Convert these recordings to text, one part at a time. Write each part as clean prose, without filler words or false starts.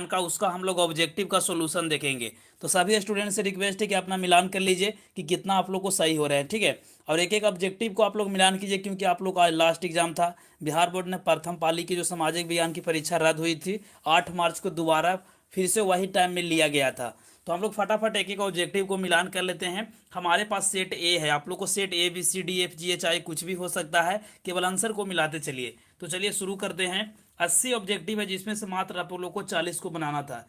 मिलान का, उसका हम लोग ऑब्जेक्टिव का सॉल्यूशन देखेंगे। तो सभी स्टूडेंट से रिक्वेस्ट है कि अपना मिलान कर लीजिए कि कितना आप लोग को सही हो रहा है, ठीक है। और एक एक ऑब्जेक्टिव को आप लोग मिलान कीजिए, क्योंकि आप लोग का आज लास्ट एग्जाम था। बिहार बोर्ड ने प्रथम पाली की जो सामाजिक विज्ञान की परीक्षा रद्द हुई थी, 8 मार्च को दोबारा फिर से वही टाइम में लिया गया था। तो हम लोग फटाफट एक एक ऑब्जेक्टिव को मिलान कर लेते हैं। हमारे पास सेट ए है, आप लोग को set A B C D F G H I कुछ भी हो सकता है, केवल आंसर को मिलाते चलिए। तो चलिए शुरू करते हैं। 80 ऑब्जेक्टिव है, जिसमें से मात्र आप लोग को 40 को बनाना था।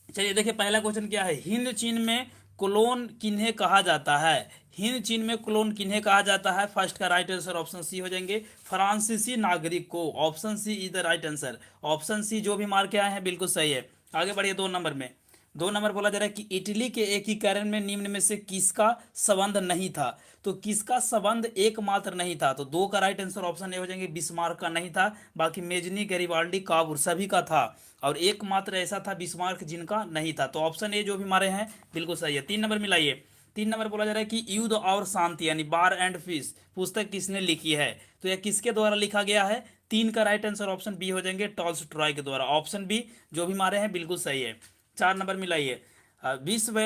चलिए देखिए, पहला क्वेश्चन क्या है। हिंद चीन में क्लोन किन्हें कहा जाता है। हिंद चीन में क्लोन किन्हें कहा जाता है। फर्स्ट का राइट आंसर ऑप्शन सी हो जाएंगे, फ्रांसीसी नागरिक को। Option C is the right answer. Option C जो भी मार्क के आए हैं बिल्कुल सही है। आगे बढ़िए 2 नंबर में। 2 नंबर बोला जा रहा है कि इटली के एकीकरण में निम्न में से किसका संबंध नहीं था। तो किसका संबंध एकमात्र नहीं था, तो 2 का राइट आंसर ऑप्शन ए हो जाएंगे, बिस्मार्क का नहीं था। बाकी मेजनी, गैरिबाल्डी, काबूर सभी का था, और एकमात्र ऐसा था बिस्मार्क जिनका नहीं था। तो ऑप्शन ए जो भी हमारे हैं बिल्कुल सही है। 3 नंबर मिलाइए। 3 नंबर बोला जा रहा है कि युद्ध और शांति यानी बार एंड पीस पुस्तक किसने लिखी है। तो यह किसके द्वारा लिखा गया है। 3 का राइट आंसर ऑप्शन बी हो जाएंगे, टॉल्स्टॉय के द्वारा। ऑप्शन बी जो भी हमारे हैं बिल्कुल सही है। 4 नंबर मिलाइए। विश्व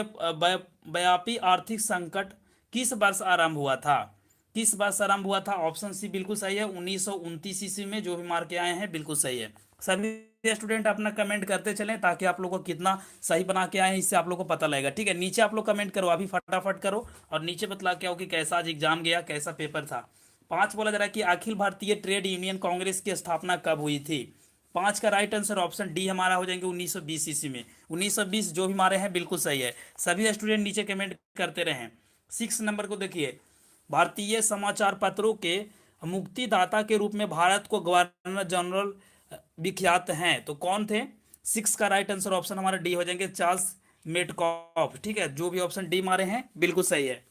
व्यापी आर्थिक संकट किस वर्ष आरंभ हुआ था। किस वर्ष आरंभ हुआ था। ऑप्शन सी बिल्कुल सही है, 1929 ईस्वी में। जो भी मार्क आए हैं बिल्कुल सही है। सभी स्टूडेंट अपना कमेंट करते चलें, ताकि आप लोगों को कितना सही बना के आए हैं इससे आप लोगों को पता लगेगा, ठीक है। नीचे आप लोग कमेंट करो, अभी फटाफट करो, और नीचे बतला के आओ कि कैसा आज एग्जाम गया, कैसा पेपर था। 5 बोला जा रहा है कि अखिल भारतीय ट्रेड यूनियन कांग्रेस की स्थापना कब हुई थी। 5 का राइट आंसर ऑप्शन डी हमारा हो जाएंगे, 1920 ईस्वी में। 1920 जो भी हमारे हैं बिल्कुल सही है। सभी स्टूडेंट नीचे कमेंट करते रहें। 6 नंबर को देखिए। भारतीय समाचार पत्रों के मुक्तिदाता के रूप में भारत को गवर्नर जनरल विख्यात हैं, तो कौन थे। 6 का राइट आंसर ऑप्शन हमारा डी हो जाएंगे, चार्ल्स मेटकॉफ, ठीक है। जो भी ऑप्शन डी मारे हैं बिल्कुल सही है।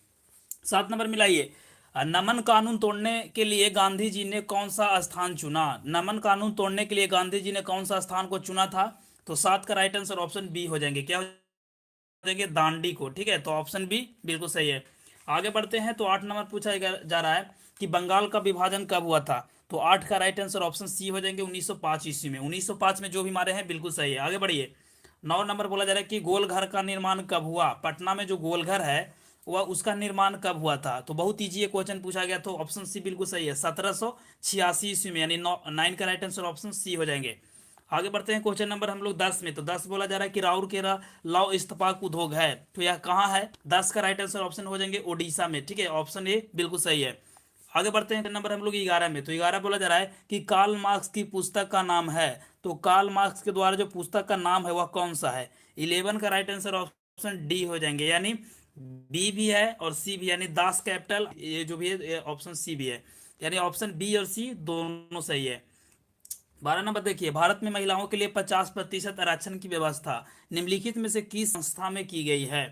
7 नंबर मिलाइए। नमन कानून तोड़ने के लिए गांधी जी ने कौन सा स्थान चुना। नमन कानून तोड़ने के लिए गांधी जी ने कौन सा स्थान को चुना था। तो 7 का राइट आंसर ऑप्शन बी हो जाएंगे, क्या हो जाएंगे, दांडी को, ठीक है। तो ऑप्शन बी बिल्कुल सही है। आगे बढ़ते हैं। तो 8 नंबर पूछा जा रहा है कि बंगाल का विभाजन कब हुआ था। तो 8 का राइट आंसर ऑप्शन सी हो जाएंगे, 1905 ईस्वी में। 1905 में जो भी हमारे हैं बिल्कुल सही है। आगे बढ़िए। 9 नंबर बोला जा रहा है कि गोलघर का निर्माण कब हुआ। पटना में जो गोलघर है वह उसका निर्माण कब हुआ था। तो बहुत ईजी ये क्वेश्चन पूछा गया, तो ऑप्शन सी बिल्कुल सही है, 1786 ईस्वी में, यानी 9 का राइट आंसर ऑप्शन सी हो जाएंगे। आगे बढ़ते हैं क्वेश्चन नंबर हम लोग 10 में। तो 10 बोला जा रहा है कि राउरकेला लौह इस्पात उद्योग है, तो यह कहाँ है। 10 का राइट आंसर ऑप्शन हो जाएंगे ओडिशा में, ठीक है। ऑप्शन ए बिल्कुल सही है। आगे बढ़ते हैं नंबर हम लोग 11 में। तो 11 बोला जा रहा है कि कार्ल मार्क्स की पुस्तक का नाम है। तो कार्ल मार्क्स के द्वारा जो पुस्तक का नाम है वह कौन सा है। 11 का राइट आंसर ऑप्शन डी हो जाएंगे, यानी बी भी है और सी भी, यानी दास कैपिटल ये जो भी है ऑप्शन सी भी है, यानी ऑप्शन बी और सी दोनों सही है। 12 नंबर देखिए। भारत में महिलाओं के लिए 50% आरक्षण की व्यवस्था निम्नलिखित में से किस संस्था में की गई है।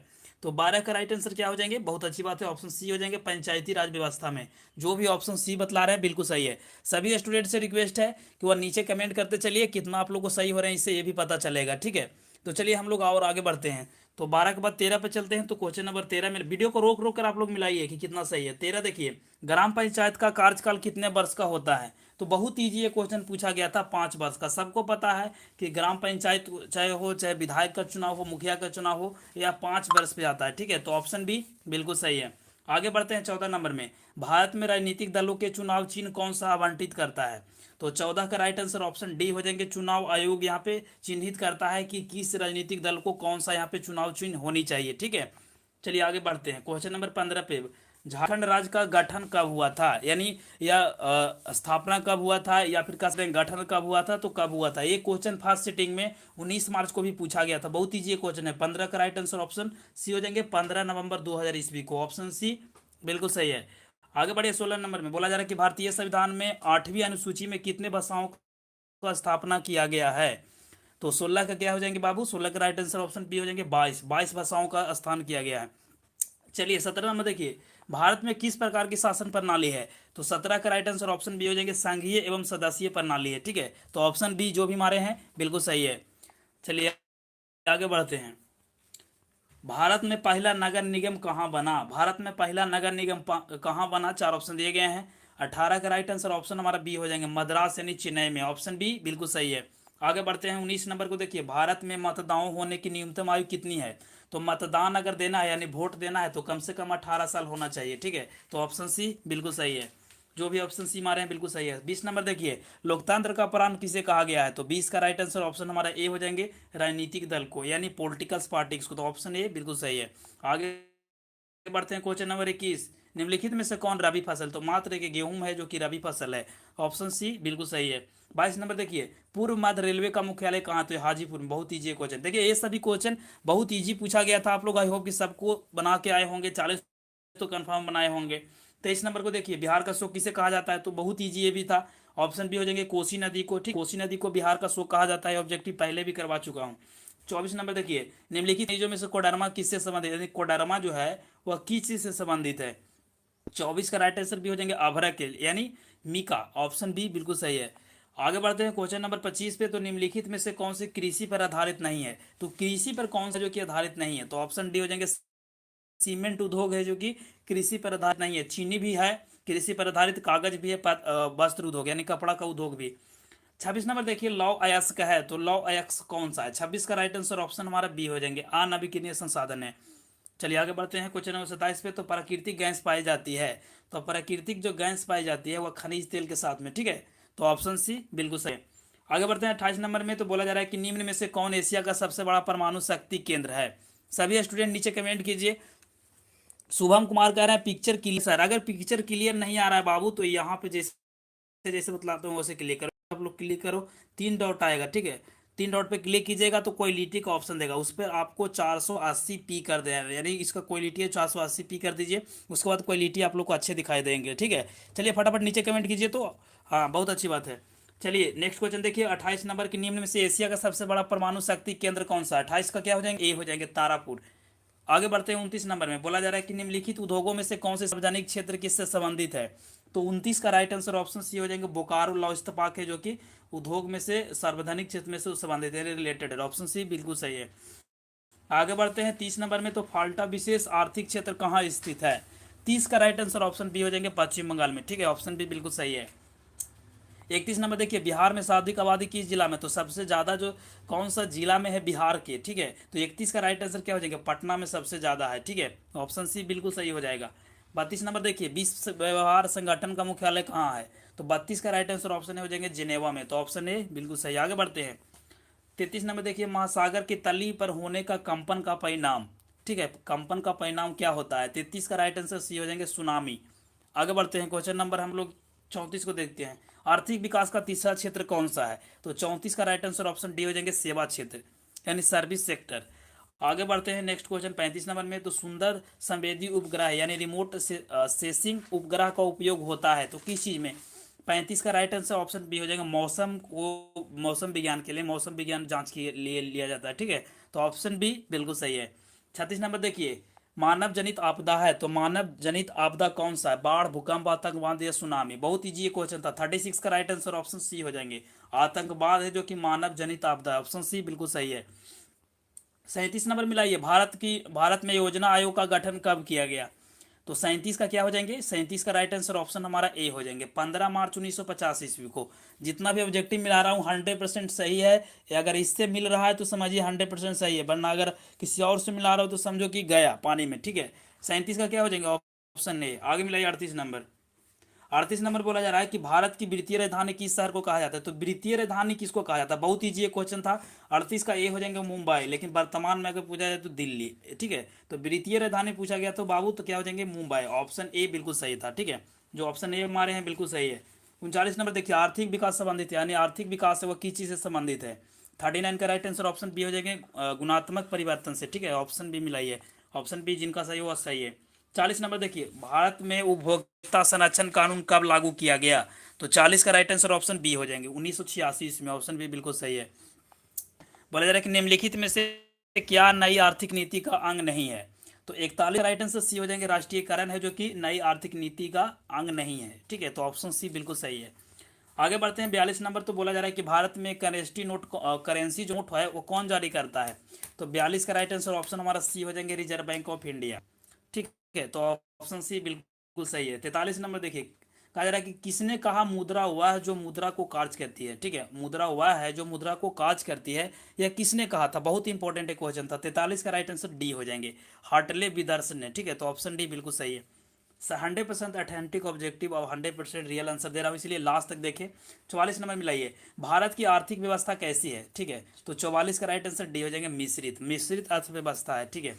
तो 12 का राइट आंसर क्या हो जाएंगे, बहुत अच्छी बात है, ऑप्शन सी हो जाएंगे, पंचायती राज व्यवस्था में। जो भी ऑप्शन सी बतला रहे हैं बिल्कुल सही है। सभी स्टूडेंट से रिक्वेस्ट है कि वह नीचे कमेंट करते चलिए, कितना आप लोग को सही हो रहे हैं इससे ये भी पता चलेगा, ठीक है। तो चलिए हम लोग और आगे बढ़ते हैं। तो 12 के बाद 13 पे चलते हैं। तो क्वेश्चन नंबर 13 में वीडियो को रोक रोक कर आप लोग मिलाइए कि कितना सही है। 13 देखिए, ग्राम पंचायत का कार्यकाल कितने वर्ष का होता है। तो बहुत ईजी ये क्वेश्चन पूछा गया था, 5 वर्ष का। सबको पता है कि ग्राम पंचायत चाहे विधायक का चुनाव हो, मुखिया का चुनाव हो, या 5 वर्ष पे आता है, ठीक है। तो ऑप्शन बी बिल्कुल सही है। आगे बढ़ते हैं 14 नंबर में। भारत में राजनीतिक दलों के चुनाव चिन्ह कौन सा आवंटित करता है। तो 14 का राइट आंसर ऑप्शन डी हो जाएंगे, चुनाव आयोग यहाँ पे चिन्हित करता है कि किस राजनीतिक दल को कौन सा यहाँ पे चुनाव चिन्ह होनी चाहिए, ठीक है। चलिए आगे बढ़ते हैं क्वेश्चन नंबर 15 पे। झारखंड राज्य का गठन कब हुआ था, यानी या स्थापना कब हुआ था, या फिर कह सकते हैं गठन कब हुआ था, तो कब हुआ था। ये क्वेश्चन फर्स्ट सिटिंग में 19 मार्च को भी पूछा गया था। बहुत ईजी क्वेश्चन है। 15 का राइट आंसर ऑप्शन सी हो जाएंगे, 15 नवंबर 2000 ईस्वी को। ऑप्शन सी बिल्कुल सही है। आगे बढ़िए 16 नंबर में। बोला जा रहा है कि भारतीय संविधान में 8वीं अनुसूची में कितने भाषाओं का स्थापना किया गया है। तो 16 का क्या हो जाएंगे बाबू, 16 का राइट आंसर ऑप्शन बी हो जाएंगे, 22 भाषाओं का स्थान किया गया है। चलिए 17 नंबर देखिए। भारत में किस प्रकार की शासन प्रणाली है। तो 17 का राइट आंसर ऑप्शन बी हो जाएंगे, संघीय एवं सदासीय प्रणाली है, ठीक है। तो ऑप्शन बी जो भी हमारे हैं बिल्कुल सही है। चलिए आगे बढ़ते हैं। भारत में पहला नगर निगम कहाँ बना। भारत में पहला नगर निगम कहाँ बना। 4 ऑप्शन दिए गए हैं। 18 का राइट आंसर ऑप्शन हमारा बी हो जाएंगे, मद्रास यानी चेन्नई में। ऑप्शन बी बिल्कुल सही है। आगे बढ़ते हैं 19 नंबर को देखिए, भारत में मतदान होने की न्यूनतम आयु कितनी है? तो मतदान अगर देना है यानी वोट देना है तो कम से कम 18 साल होना चाहिए, ठीक है। तो ऑप्शन सी बिल्कुल सही है, जो भी ऑप्शन सी मारे हैं बिल्कुल सही है। 20 नंबर देखिए, लोकतंत्र का प्राण किसे कहा गया है? तो 20 का राइट आंसर ऑप्शन हमारा ए हो जाएंगे, राजनीतिक दल को यानी पॉलिटिकल्स पार्टीज को। तो ऑप्शन ए बिल्कुल सही है। आगे बढ़ते हैं क्वेश्चन नंबर 21, निम्नलिखित में से कौन रबी फसल? तो मात्र एक गेहूं है जो कि रबी फसल है, ऑप्शन सी बिल्कुल सही है। 22 नंबर देखिए, पूर्व मध्य रेलवे का मुख्यालय कहाँ? तो हाजीपुर में। बहुत ईजी क्वेश्चन, देखिए ये सभी क्वेश्चन बहुत ईजी पूछा गया था, आप लोग आई होप कि सबको बना के आए होंगे, 40 तो कंफर्म बनाए होंगे। 23 नंबर को देखिए, बिहार का शोक किसे कहा जाता है? तो बहुत ईजी ये भी था, ऑप्शन बी हो जाएंगे कोसी नदी को, ठीक। कोसी नदी को बिहार का शोक कहा जाता है, ऑब्जेक्टिव पहले भी करवा चुका हूँ। 24 नंबर देखिए, निम्नलिखित चीजों में से कोडरमा किससे संबंधित है? यानी कोडरमा जो है वह किस चीज से संबंधित है? 24 का राइट आंसर भी हो जाएंगे अभरा के यानी मीका, ऑप्शन बी बिल्कुल सही है। आगे बढ़ते हैं क्वेश्चन नंबर 25 पे, तो निम्नलिखित में से कौन से कृषि पर आधारित नहीं है? तो कृषि पर कौन सा जो कि आधारित नहीं है? तो ऑप्शन डी हो जाएंगे, सीमेंट उद्योग है जो कि कृषि पर आधारित नहीं है। चीनी भी है कृषि पर आधारित, कागज भी है, वस्त्र उद्योग यानी कपड़ा का उद्योग भी। 26 नंबर देखिए, लौ अयस्क है, तो लौ अयस्क कौन सा है? 26 का राइट आंसर ऑप्शन हमारा बी हो जाएंगे, अनअभिकीर्णीय संसाधन है। चलिए आगे बढ़ते हैं क्वेश्चन नंबर 27 पे, तो प्राकृतिक गैस पाई जाती है, तो प्राकृतिक जो गैस पाई जाती है वह खनिज तेल के साथ में, ठीक है। तो ऑप्शन सी बिल्कुल सही है। आगे बढ़ते हैं 28 नंबर में, तो बोला जा रहा है कि निम्न में से कौन एशिया का सबसे बड़ा परमाणु शक्ति केंद्र है? सभी स्टूडेंट नीचे कमेंट कीजिए। शुभम कुमार कह रहे हैं पिक्चर क्लियर सर, अगर पिक्चर क्लियर नहीं आ रहा है बाबू तो यहाँ पे जैसे जैसे बतलाता हूँ वैसे क्लिक करो, आप लोग क्लिक करो, 3 डॉट आएगा, ठीक है। 3 डॉट पे क्लिक कीजिएगा तो क्वालिटी का ऑप्शन देगा, उस पर आपको 480p कर देना, यानी इसका क्वालिटी है 480p कर दीजिए, उसके बाद क्वालिटी आप लोग को अच्छे दिखाई देंगे, ठीक है। चलिए फटाफट नीचे कमेंट कीजिए, तो हाँ बहुत अच्छी बात है। चलिए नेक्स्ट क्वेश्चन देखिए, 28 नंबर के निम्न में से एशिया का सबसे बड़ा परमाणु शक्ति केंद्र कौन सा? 28 का क्या हो जाएंगे, ए हो जाएंगे, तारापुर। आगे बढ़ते हैं 29 नंबर में, बोला जा रहा है कि निम्नलिखित उद्योगों में से कौन से सार्वजनिक क्षेत्र किससे संबंधित है? तो 29 का राइट आंसर ऑप्शन सी हो जाएंगे, बोकारो लौह इस्पात है जो कि उद्योग में से सार्वजनिक क्षेत्र में से संबंधित है, रिलेटेड है, ऑप्शन सी बिल्कुल सही है। आगे बढ़ते हैं 30 नंबर में, तो फाल्टा विशेष आर्थिक क्षेत्र कहाँ स्थित है? 30 का राइट आंसर ऑप्शन बी हो जाएंगे, पश्चिम बंगाल में, ठीक है, ऑप्शन बी बिल्कुल सही है। 31 नंबर देखिए, बिहार में सर्वाधिक आबादी किस जिला में? तो सबसे ज्यादा जो कौन सा जिला में है बिहार के, ठीक है। तो 31 का राइट आंसर क्या हो जाएगा, पटना में सबसे ज्यादा है, ठीक है, ऑप्शन सी बिल्कुल सही हो जाएगा। 32 नंबर देखिए, विश्व व्यवहार संगठन का मुख्यालय कहाँ है? तो 32 का राइट आंसर ऑप्शन हो जाएंगे जिनेवा में, तो ऑप्शन ए बिल्कुल सही। आगे बढ़ते हैं 33 नंबर देखिए, महासागर की तली पर होने का कंपन का परिणाम, ठीक है, कंपन का परिणाम क्या होता है? 33 का राइट आंसर सी हो जाएंगे, सुनामी। आगे बढ़ते हैं क्वेश्चन नंबर हम लोग 34 को देखते हैं, आर्थिक विकास का तीसरा क्षेत्र कौन सा है? तो 34 का राइट आंसर ऑप्शन डी हो जाएंगे, सेवा क्षेत्र यानी सर्विस सेक्टर। आगे बढ़ते हैं नेक्स्ट क्वेश्चन 35 नंबर में, तो सुंदर संवेदी उपग्रह यानी रिमोट सेंसिंग उपग्रह का उपयोग होता है तो किस चीज में? 35 का राइट आंसर ऑप्शन बी हो जाएगा, मौसम को, मौसम विज्ञान के लिए, मौसम विज्ञान जांच के लिए लिया जाता है, ठीक है। तो ऑप्शन बी बिल्कुल सही है। 36 नंबर देखिए, मानव जनित आपदा है, तो मानव जनित आपदा कौन सा है? बाढ़, भूकंप, आतंकवाद या सुनामी? बहुत ईजी ये क्वेश्चन था। 36 का राइट आंसर ऑप्शन सी हो जाएंगे, आतंकवाद है जो कि मानव जनित आपदा है, ऑप्शन सी बिल्कुल सही है। 37 नंबर मिलाइए, भारत में योजना आयोग का गठन कब किया गया? तो 37 का क्या हो जाएंगे, 37 का राइट आंसर ऑप्शन हमारा ए हो जाएंगे, 15 मार्च 1950 ईस्वी को। जितना भी ऑब्जेक्टिव मिला रहा हूँ 100% सही है, या अगर इससे मिल रहा है तो समझिए 100% सही है, वरना अगर किसी और से मिला रहा हो तो समझो कि गया पानी में, ठीक है। 37 का क्या हो जाएंगे, ऑप्शन ए। आगे मिलाइए 38 नंबर बोला जा रहा है कि भारत की वित्तीय राजधानी किस शहर को कहा जाता है? तो वित्तीय राजधानी किसको कहा जाता है? बहुत ईजी क्वेश्चन था। 38 का ए हो जाएंगे, मुंबई, लेकिन वर्तमान में अगर पूछा जाए तो दिल्ली, ठीक है। तो वित्तीय राजधानी पूछा गया तो बाबू तो क्या हो जाएंगे, मुंबई, ऑप्शन ए बिल्कुल सही था, ठीक है, जो ऑप्शन ए हमारे हैं बिल्कुल सही है। 39 नंबर देखिए, आर्थिक विकास संबंधित है, यानी आर्थिक विकास है वह किस चीज से संबंधित है? 39 का राइट आंसर ऑप्शन बी हो जाएंगे, गुणात्मक परिवर्तन से, ठीक है, ऑप्शन बी मिलाइए, ऑप्शन बी जिनका सही हुआ सही है। 40 नंबर देखिए, भारत में उपभोक्ता संरक्षण कानून कब लागू किया गया? तो 40 का राइट आंसर ऑप्शन बी हो जाएंगे, 1986 ईस्वी में, ऑप्शन बी बिल्कुल सही है। बोला जा रहा है कि निम्नलिखित में से क्या नई आर्थिक नीति का अंग नहीं है? तो 41 राइट आंसर सी हो जाएंगे, राष्ट्रीयकरण है जो कि नई आर्थिक नीति का अंग नहीं है, ठीक है, तो ऑप्शन सी बिल्कुल सही है। आगे बढ़ते हैं 42 नंबर, तो बोला जा रहा है कि भारत में करेंसी जो नोट है वो कौन जारी करता है? तो 42 का राइट आंसर ऑप्शन हमारा सी हो जाएंगे, रिजर्व बैंक ऑफ इंडिया, ठीक है, तो ऑप्शन सी बिल्कुल सही है। 43 नंबर देखिए, कहा जा रहा है कि किसने कहा मुद्रा वह है जो मुद्रा को कार्य करती है। ठीक है, मुद्रा वह है जो मुद्रा को कार्य करती है, यह किसने कहा था। बहुत इंपॉर्टेंट एक क्वेश्चन था। 43 का राइट आंसर डी हो जाएंगे, हार्टले विदर्सन ने। ठीक है, तो ऑप्शन डी बिल्कुल सही है। 100% अथेंटिक ऑब्जेक्टिव और 100% रियल आंसर दे रहा हूँ, इसलिए लास्ट तक देखें। 44 नंबर मिलाइए, भारत की आर्थिक व्यवस्था कैसी है। ठीक है, तो 44 का राइट आंसर डी हो जाएंगे, मिश्रित, मिश्रित अर्थव्यवस्था है। ठीक है,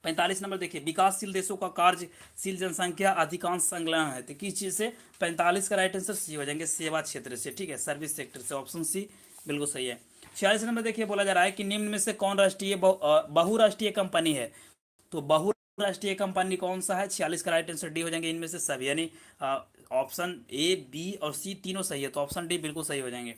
45 नंबर देखिए, विकासशील देशों का कार्यशील जनसंख्या अधिकांश संलग्न है, तो किस चीज से। 45 का राइट आंसर सी हो जाएंगे, सेवा क्षेत्र से। ठीक है, सर्विस सेक्टर से, ऑप्शन सी बिल्कुल सही है। 46 नंबर देखिए, बोला जा रहा है कि निम्न में से कौन राष्ट्रीय बहुराष्ट्रीय कंपनी है। तो बहुराष्ट्रीय कंपनी कौन सा है। 46 का राइट आंसर डी हो जाएंगे, इनमें से सभी, यानी ऑप्शन ए, बी और सी तीनों सही है, तो ऑप्शन डी बिल्कुल सही हो जाएंगे।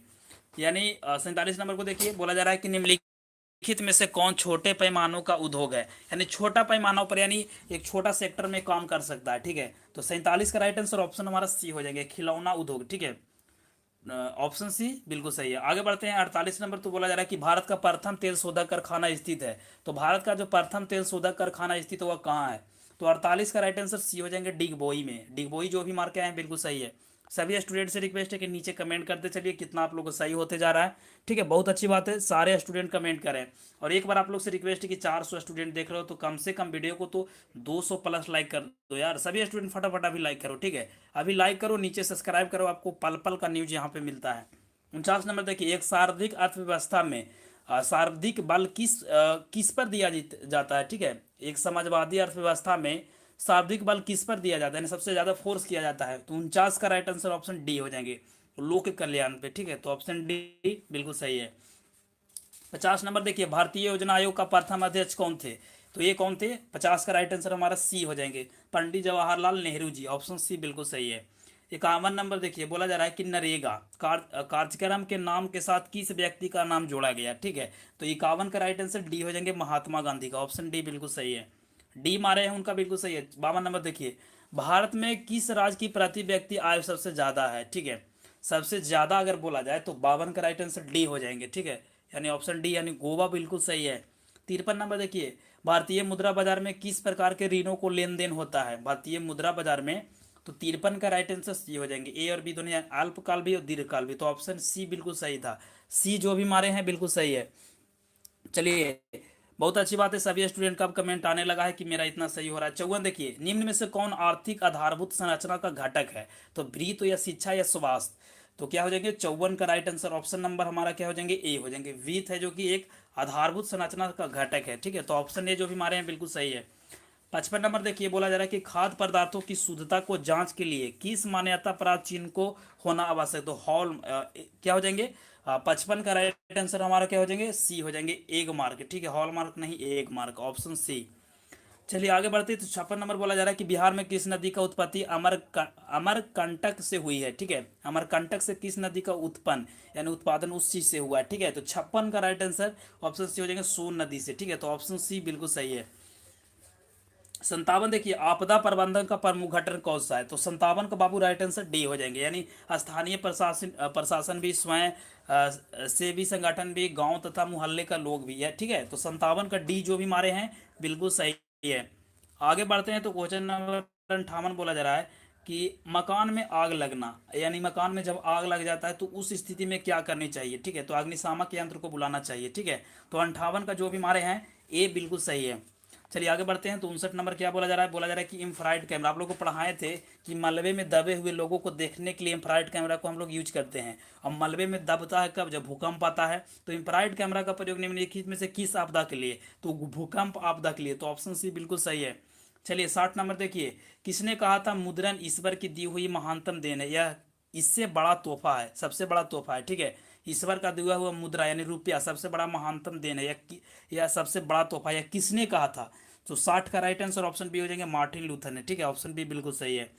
यानी 47 नंबर को देखिए, बोला जा रहा है कि निम्नलिखित में से कौन छोटे पैमानों का उद्योग है, यानी छोटा पैमानों पर, यानी एक छोटा सेक्टर में काम कर सकता है। ठीक है, तो 47 का राइट आंसर ऑप्शन हमारा सी हो जाएंगे, खिलौना उद्योग। ठीक है, ऑप्शन सी बिल्कुल सही है। आगे बढ़ते हैं, 48 नंबर। तो बोला जा रहा है कि भारत का प्रथम तेल शोधक कारखाना स्थित है। तो भारत का जो प्रथम तेल शोधक कारखाना स्थित है वह कहाँ है। तो 48 का राइट आंसर सी हो जाएंगे, डिगबोई में। डिगबोई जो भी मार्क आए हैं बिल्कुल सही है। सभी स्टूडेंट से रिक्वेस्ट है कि नीचे कमेंट करते चलिए कितना आप लोग को सही होते जा रहा है। ठीक है, बहुत अच्छी बात है, सारे स्टूडेंट कमेंट करें। और एक बार आप लोग से रिक्वेस्ट है कि 400 स्टूडेंट देख रहे हो तो कम से कम वीडियो को तो 200 प्लस लाइक कर दो यार। सभी स्टूडेंट फटाफट अभी लाइक करो। ठीक है, अभी लाइक करो, नीचे सब्सक्राइब करो, आपको पल पल का न्यूज यहाँ पे मिलता है। 49 नंबर देखिए, एक सार्वधिक अर्थव्यवस्था में सर्वाधिक बल किस पर दिया जाता है। ठीक है, एक समाजवादी अर्थव्यवस्था में सर्वाधिक बल किस पर दिया जाता है, सबसे ज्यादा फोर्स किया जाता है। तो 49 का राइट आंसर ऑप्शन डी हो जाएंगे, लोक कल्याण पे। ठीक है, तो ऑप्शन डी बिल्कुल सही है। 50 नंबर देखिए, भारतीय योजना आयोग का प्रथम अध्यक्ष कौन थे। तो ये कौन थे। 50 का राइट आंसर हमारा सी हो जाएंगे, पंडित जवाहरलाल नेहरू जी, ऑप्शन सी बिल्कुल सही है। 51 नंबर देखिए, बोला जा रहा है कि नरेगा कार्यक्रम के नाम के साथ किस व्यक्ति का नाम जोड़ा गया। ठीक है, तो 51 का राइट आंसर डी हो जाएंगे, महात्मा गांधी का, ऑप्शन डी बिल्कुल सही है। डी मारे हैं उनका बिल्कुल सही है। 52 नंबर देखिए, भारत में किस राज्य की प्रति व्यक्ति आय सबसे ज्यादा है। ठीक है, सबसे ज्यादा अगर बोला जाए तो 52 का राइट आंसर डी हो जाएंगे। ठीक है, यानी ऑप्शन डी यानी गोवा बिल्कुल सही है। 53 नंबर देखिए, भारतीय मुद्रा बाजार में किस प्रकार के ऋणों को लेन देन होता है। भारतीय मुद्रा बाजार में, तो 53 का राइट आंसर सी हो जाएंगे, ए और बी दोनों, अल्पकाल भी और दीर्घकाल भी, तो ऑप्शन सी बिल्कुल सही था। सी जो भी मारे हैं बिल्कुल सही है। चलिए, बहुत अच्छी बात है, सभी स्टूडेंट का अब कमेंट आने लगा है कि मेरा इतना सही हो रहा है। 54 देखिए, निम्न में से कौन आर्थिक आधारभूत संरचना का घटक है। तो वित्त या शिक्षा या स्वास्थ्य, तो क्या हो जाएंगे। 54 का राइट आंसर ऑप्शन नंबर हमारा क्या हो जाएंगे, ए हो जाएंगे। वित्त है जो कि एक आधारभूत संरचना का घटक है। ठीक है, तो ऑप्शन ए जो भी मारे हैं बिल्कुल सही है। 55 नंबर देखिए, बोला जा रहा है कि खाद्य पदार्थों की शुद्धता को जांच के लिए किस मान्यता प्राप्त चिन्ह को होना आवश्यक। तो हॉल क्या हो जाएंगे। 55 का राइट आंसर हमारा क्या हो जाएंगे, सी हो जाएंगे, एग मार्क। ठीक है, हॉल मार्क नहीं, एग मार्क, ऑप्शन सी। चलिए आगे बढ़ते, तो 56 नंबर बोला जा रहा है कि बिहार में किस नदी का उत्पत्ति अमरकंटक से हुई है। ठीक है, अमरकंटक से किस नदी का उत्पन्न यानी उत्पादन उस चीज से हुआ है। ठीक है, तो 56 का राइट आंसर ऑप्शन सी हो जाएंगे, सोन नदी से। ठीक है, तो ऑप्शन सी बिल्कुल सही है। 57 देखिए, आपदा प्रबंधन का प्रमुख घटक कौन सा है। तो 57 का बाबू राइट आंसर डी हो जाएंगे, यानी स्थानीय प्रशासन प्रशासन भी, स्वयं सेवी संगठन भी, गांव तथा मुहल्ले का लोग भी है। ठीक है, तो 57 का डी जो भी मारे हैं बिल्कुल सही है। आगे बढ़ते हैं, तो क्वेश्चन नंबर 58 बोला जा रहा है कि मकान में आग लगना, यानी मकान में जब आग लग जाता है तो उस स्थिति में क्या करनी चाहिए। ठीक है, तो अग्निशामक यंत्र को बुलाना चाहिए। ठीक है, तो 58 का जो भी मारे हैं ए बिल्कुल सही है। चलिए आगे बढ़ते हैं, तो 59 नंबर क्या बोला जा रहा है। बोला जा रहा है कि इंफ्रारेड कैमरा, आप लोगों को पढ़ाए थे कि मलबे में दबे हुए लोगों को देखने के लिए इंफ्रारेड कैमरा को हम लोग यूज करते हैं। और मलबे में दबता है कब, जब भूकंप आता है। तो इंफ्रारेड कैमरा का प्रयोग निम्नलिखित में से किस आपदा के लिए, तो भूकंप आपदा के लिए, तो ऑप्शन सी बिल्कुल सही है। चलिए 60 नंबर देखिए, किसने कहा था मुद्रण ईश्वर की दी हुई महानतम देन है, यह इससे बड़ा तोहफा है, सबसे बड़ा तोहफा है। ठीक है, ईश्वर का दिया हुआ मुद्रा यानी रुपया सबसे बड़ा महानतम देन है, या सबसे बड़ा तोहफा, या किसने कहा था। तो 60 का राइट आंसर ऑप्शन बी हो जाएंगे, मार्टिन लूथर ने। ठीक है, ऑप्शन बी बिल्कुल सही है।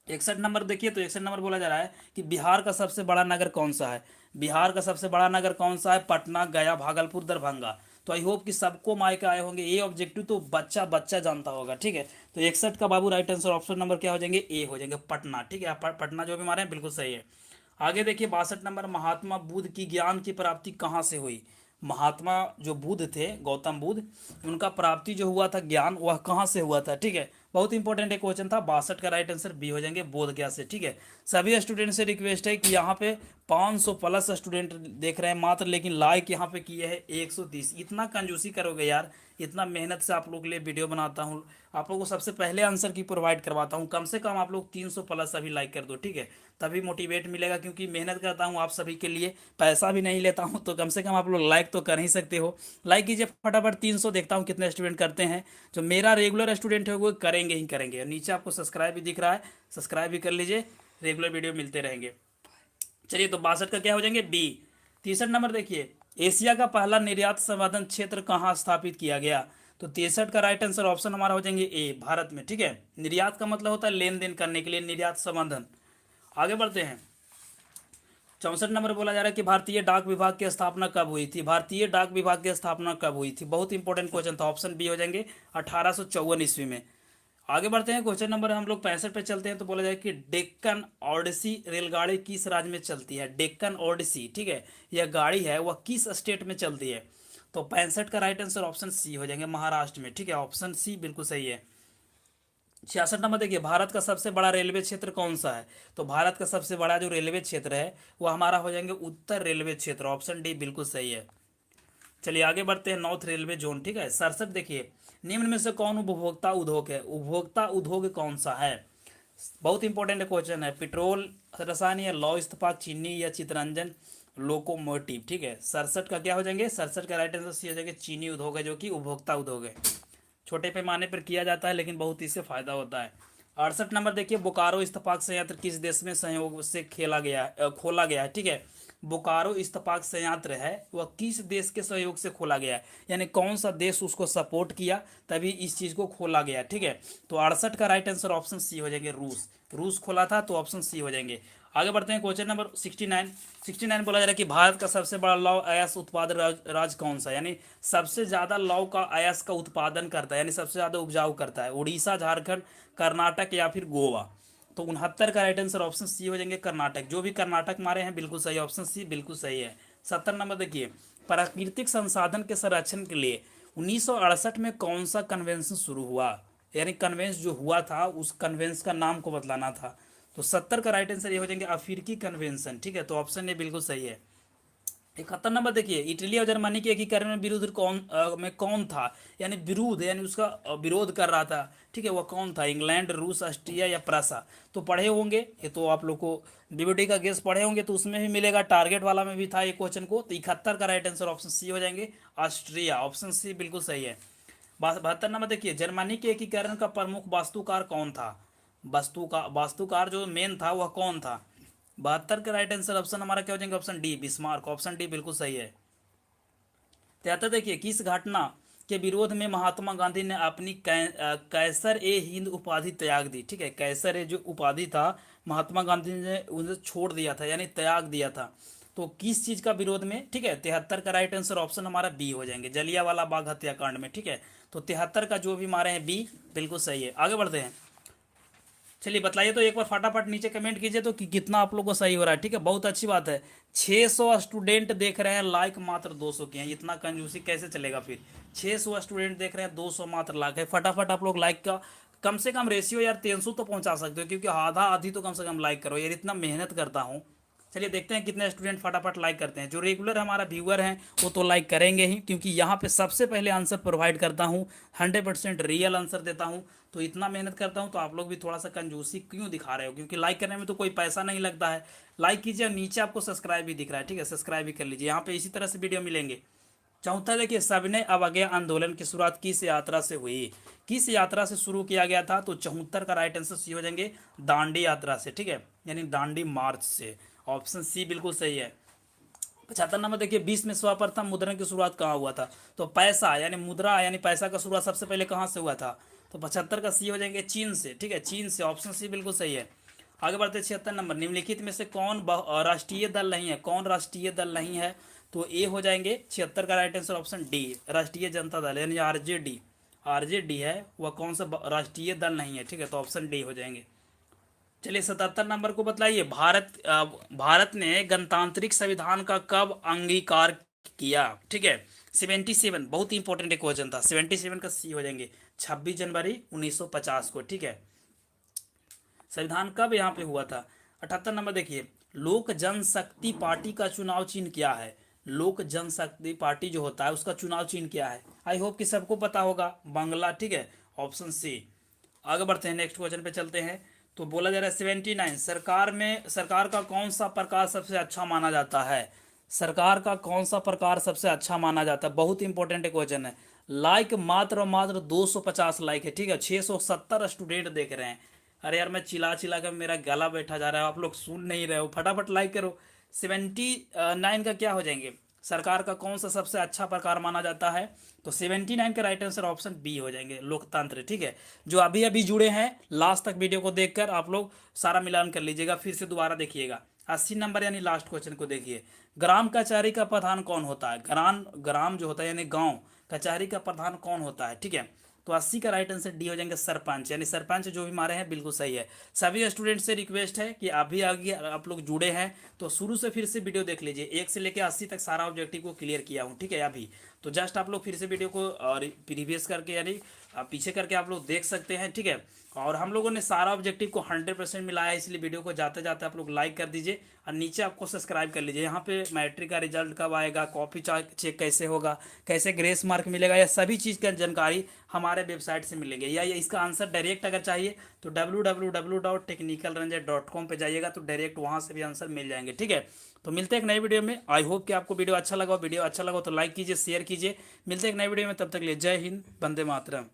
61 नंबर देखिए, तो 61 नंबर बोला जा रहा है कि बिहार का सबसे बड़ा नगर कौन सा है। बिहार का सबसे बड़ा नगर कौन सा है, पटना, गया, भागलपुर, दरभंगा। तो आई होप कि सबको माइक आए होंगे, ये ऑब्जेक्टिव तो बच्चा बच्चा जानता होगा। ठीक है, तो 61 का बाबू राइट आंसर ऑप्शन नंबर क्या हो जाएंगे, ए हो जाएंगे, पटना। ठीक है, पटना जो भी हमारे हैं बिल्कुल सही है। आगे देखिए 62 नंबर, महात्मा बुद्ध की ज्ञान की प्राप्ति कहाँ से हुई। महात्मा जो बुद्ध थे, गौतम बुद्ध, उनका प्राप्ति जो हुआ था ज्ञान, वह कहाँ से हुआ था। ठीक है, बहुत इंपॉर्टेंट एक क्वेश्चन था। 62 का राइट आंसर बी हो जाएंगे बोध गया से। ठीक है, सभी स्टूडेंट से रिक्वेस्ट है कि यहाँ पे 500 प्लस स्टूडेंट देख रहे हैं मात्र, लेकिन लाइक यहाँ पे किए हैं 130। इतना कंजूसी करोगे यार, इतना मेहनत से आप लोग के लिए वीडियो बनाता हूँ, आप लोग को सबसे पहले आंसर की प्रोवाइड करवाता हूँ, कम से कम आप लोग 300 प्लस अभी लाइक कर दो। ठीक है, तभी मोटिवेट मिलेगा, क्योंकि मेहनत करता हूँ आप सभी के लिए, पैसा भी नहीं लेता हूँ, तो कम से कम आप लोग लाइक तो कर ही सकते हो। लाइक कीजिए फटाफट 300, देखता हूँ कितने स्टूडेंट करते हैं। जो मेरा रेगुलर स्टूडेंट है वो करेंगे ही करेंगे। नीचे आपको सब्सक्राइब भी दिख रहा है, सब्सक्राइब भी कर लीजिए, रेगुलर वीडियो मिलते रहेंगे। चलिए, तो 62 का क्या हो जाएंगे बी। 63 नंबर देखिए, एशिया का पहला निर्यात संवर्धन क्षेत्र कहाँ स्थापित किया गया? तो 63 का राइट आंसर ऑप्शन हमारा हो जाएंगे ए, भारत में। ठीक है, निर्यात का मतलब होता है लेन देन करने के लिए, निर्यात संवर्धन। आगे बढ़ते हैं। 64 नंबर बोला जा रहा है कि भारतीय डाक विभाग की स्थापना कब हुई थी? भारतीय डाक विभाग की स्थापना कब हुई थी? बहुत इंपॉर्टेंट क्वेश्चन था, ऑप्शन बी हो जाएंगे 1854 ईस्वी में। आगे बढ़ते हैं, क्वेश्चन नंबर हम लोग 65 पे चलते हैं। तो बोला जाए कि डेक्कन ओडिसी रेलगाड़ी किस राज्य में चलती है? डेक्कन ओडिसी, ठीक है, यह गाड़ी है वह किस स्टेट में चलती है? तो 65 का राइट आंसर ऑप्शन सी हो जाएंगे, महाराष्ट्र में। ठीक है, ऑप्शन सी बिल्कुल सही है। 66 नंबर देखिए, भारत का सबसे बड़ा रेलवे क्षेत्र कौन सा है? तो भारत का सबसे बड़ा जो रेलवे क्षेत्र है वो हमारा हो जाएंगे उत्तर रेलवे क्षेत्र, ऑप्शन डी बिल्कुल सही है। चलिए आगे बढ़ते हैं, नॉर्थ रेलवे जोन। ठीक है, 67 देखिए, निम्न में से कौन उपभोक्ता उद्योग है? उपभोक्ता उद्योग कौन सा है? बहुत इंपॉर्टेंट क्वेश्चन है। पेट्रोल, रसायन या लौह इस्पात, चीनी या चितरंजन, लोकोमोटिव। ठीक है, 67 का क्या हो जाएंगे? 67 का राइट आंसर सी हो जाएंगे, चीनी उद्योग है, जो कि उपभोक्ता उद्योग है। छोटे पैमाने पर किया जाता है, लेकिन बहुत इससे फायदा होता है। 68 नंबर देखिए, बोकारो इस्पात संयंत्र किस देश में सहयोग से खोला गया है? ठीक है, बोकारो इस्पात संयंत्र है वह किस देश के सहयोग से खोला गया है, यानी कौन सा देश उसको सपोर्ट किया तभी इस चीज को खोला गया। ठीक है, तो 68 का राइट आंसर ऑप्शन सी हो जाएंगे, रूस। रूस खोला था, तो ऑप्शन सी हो जाएंगे। आगे बढ़ते हैं, क्वेश्चन नंबर 69 बोला जा रहा है कि भारत का सबसे बड़ा लौह अयस्क उत्पादक राज्य कौन सा है? यानी सबसे ज्यादा लौह का अयस्क का उत्पादन करता है, यानी सबसे ज्यादा उपजाऊ करता है, उड़ीसा, झारखंड, कर्नाटक या फिर गोवा? तो 69 का राइट आंसर ऑप्शन सी हो जाएंगे, कर्नाटक। जो भी कर्नाटक मारे हैं बिल्कुल सही, ऑप्शन सी बिल्कुल सही है। 70 नंबर देखिए, प्राकृतिक संसाधन के संरक्षण के लिए 1968 में कौन सा कन्वेंशन शुरू हुआ? यानी कन्वेंस जो हुआ था उस कन्वेंस का नाम को बतलाना था। तो 70 का राइट आंसर ये हो जाएंगे, अफ्रीकी कन्वेंशन। ठीक है, तो ऑप्शन ए बिल्कुल सही है। 71 नंबर देखिए, इटली और जर्मनी के एकीकरण में विरोध कौन था? यानी विरोध, यानी उसका विरोध कर रहा था। ठीक है, वह कौन था? इंग्लैंड, रूस, ऑस्ट्रिया या प्रसा? तो पढ़े होंगे ये, तो आप लोग को डीबीटी का गेस पढ़े होंगे तो उसमें भी मिलेगा, टारगेट वाला में भी था ये क्वेश्चन को। तो 71 का राइट आंसर ऑप्शन सी हो जाएंगे, ऑस्ट्रिया, ऑप्शन सी बिल्कुल सही है। 72 नंबर देखिए, जर्मनी के एकीकरण का प्रमुख वास्तुकार कौन था? वास्तुकार जो मेन था वह कौन था? 72 का राइट आंसर ऑप्शन हमारा क्या हो जाएंगे, option D, Bismarck, option D बिल्कुल सही है। 73 देखिए, किस घटना के विरोध में महात्मा गांधी ने अपनी कैसर ए हिंद उपाधि त्याग दी? ठीक है, कैसर ए जो उपाधि था महात्मा गांधी ने उन्हें छोड़ दिया था, यानी त्याग दिया था। तो किस चीज का विरोध में? ठीक है, 73 का राइट आंसर ऑप्शन हमारा बी हो जाएंगे, जलियांवाला बाग हत्याकांड में। ठीक है, तो 73 का जो भी मारे हैं बी बिल्कुल सही है। आगे बढ़ते हैं, चलिए बताइए तो एक बार फटाफट नीचे कमेंट कीजिए तो कि कितना आप लोग को सही हो रहा है। ठीक है, बहुत अच्छी बात है। 600 स्टूडेंट देख रहे हैं, लाइक मात्र 200 के हैं, इतना कंजूसी कैसे चलेगा फिर? 600 स्टूडेंट देख रहे हैं, 200 मात्र लाइक है। फटाफट आप लोग लाइक का कम से कम रेशियो यार 300 तो पहुंचा सकते हो, क्योंकि आधा आधी तो कम से कम लाइक करो यार, इतना मेहनत करता हूँ। चलिए देखते हैं कितने स्टूडेंट फटाफट लाइक करते हैं। जो रेगुलर हमारा व्यूअर हैं वो तो लाइक करेंगे ही, क्योंकि यहाँ पे सबसे पहले आंसर प्रोवाइड करता हूँ, 100% रियल आंसर देता हूँ, तो इतना मेहनत करता हूँ। तो आप लोग भी थोड़ा सा कंजूसी क्यों दिखा रहे हो? क्योंकि लाइक करने में तो कोई पैसा नहीं लगता है। लाइक कीजिए और नीचे आपको सब्सक्राइब भी दिख रहा है, ठीक है, सब्सक्राइब भी कर लीजिए, यहाँ पे इसी तरह से वीडियो मिलेंगे। चौथा देखिए, सविनय अवज्ञा आंदोलन की शुरुआत किस यात्रा से हुई? किस यात्रा से शुरू किया गया था? तो 74 का राइट आंसर सी हो जाएंगे, दांडी यात्रा से। ठीक है, यानी दांडी मार्च से, ऑप्शन सी बिल्कुल सही है। 75 नंबर देखिए, 20 में सर्वप्रथम मुद्रण की शुरुआत कहाँ हुआ था? तो पैसा यानी मुद्रा यानी पैसा का शुरुआत सबसे पहले कहाँ से हुआ था? तो 75 का सी हो जाएंगे, चीन से। ठीक है, चीन से, ऑप्शन सी बिल्कुल सही है। आगे बढ़ते 76 नंबर, निम्नलिखित में से कौन राष्ट्रीय दल नहीं है? कौन राष्ट्रीय दल नहीं है? तो ए हो जाएंगे 76 का राइट आंसर ऑप्शन डी, राष्ट्रीय जनता दल, यानी आरजेडी। आरजेडी है वह कौन सा राष्ट्रीय दल नहीं है? ठीक है, तो ऑप्शन डी हो जाएंगे। चलिए 77 नंबर को बतलाइए, भारत ने गणतांत्रिक संविधान का कब अंगीकार किया? ठीक है, 77 बहुत इंपॉर्टेंट एक क्वेश्चन था, 77 का सी हो जाएंगे 26 जनवरी 1950 को, ठीक है। संविधान कब यहाँ पे हुआ था? 78 नंबर देखिए, लोक जनशक्ति पार्टी का चुनाव चिन्ह क्या है? लोक जनशक्ति पार्टी जो होता है उसका चुनाव चिन्ह क्या है? आई होप कि सबको पता होगा, बांग्ला, ठीक है, ऑप्शन सी। आगे बढ़ते हैं, नेक्स्ट क्वेश्चन पे चलते हैं। तो बोला जा रहा है 79, सरकार का कौन सा प्रकार सबसे अच्छा माना जाता है? सरकार का कौन सा प्रकार सबसे अच्छा माना जाता है? बहुत इंपॉर्टेंट क्वेश्चन है। लाइक मात्र और मात्र 250 लाइक है, ठीक है, 670 स्टूडेंट देख रहे हैं। अरे यार मैं चिल्ला चिल्ला कर मेरा गला बैठा जा रहा है, आप लोग सुन नहीं रहे हो, फटाफट लाइक करो। 79 का क्या हो जाएंगे? सरकार का कौन सा सबसे अच्छा प्रकार माना जाता है? तो 79 का राइट आंसर ऑप्शन बी हो जाएंगे, लोकतंत्र, ठीक है। जो अभी अभी जुड़े हैं लास्ट तक वीडियो को देखकर आप लोग सारा मिलान कर लीजिएगा, फिर से दोबारा देखिएगा। 80 नंबर यानी लास्ट क्वेश्चन को देखिए, ग्राम कचहरी का प्रधान कौन होता है? ग्राम जो होता है यानी गांव, कचहरी का प्रधान कौन होता है, ठीक है। तो 80 का राइट आंसर डी हो जाएंगे, सरपंच, यानी सरपंच जो भी मारे हैं बिल्कुल सही है। सभी स्टूडेंट से रिक्वेस्ट है कि अभी आगे आप लोग जुड़े हैं तो शुरू से फिर से वीडियो देख लीजिए, 1 से लेकर 80 तक सारा ऑब्जेक्टिव को क्लियर किया हूँ, ठीक है। अभी तो जस्ट आप लोग फिर से वीडियो को प्रीवियस करके यानी पीछे करके आप लोग देख सकते हैं, ठीक है। और हम लोगों ने सारा ऑब्जेक्टिव को 100% मिलाया है, इसलिए वीडियो को जाते जाते आप लोग लाइक कर दीजिए और नीचे आपको सब्सक्राइब कर लीजिए। यहाँ पे मैट्रिक का रिजल्ट कब आएगा, कॉपी चेक कैसे होगा, कैसे ग्रेस मार्क मिलेगा, या सभी चीज़ का जानकारी हमारे वेबसाइट से मिलेंगे। या इसका आंसर डायरेक्ट अगर चाहिए तो www.technicalranger.com पे जाइएगा तो डायरेक्ट वहाँ से भी आंसर मिल जाएंगे, ठीक है। तो मिलते हैं एक नई वीडियो में। आई होप कि आपको वीडियो अच्छा लगा तो लाइक कीजिए, शेयर कीजिए। मिलते हैं एक नई वीडियो में, तब तक के लिए जय हिंद, वंदे मातरम।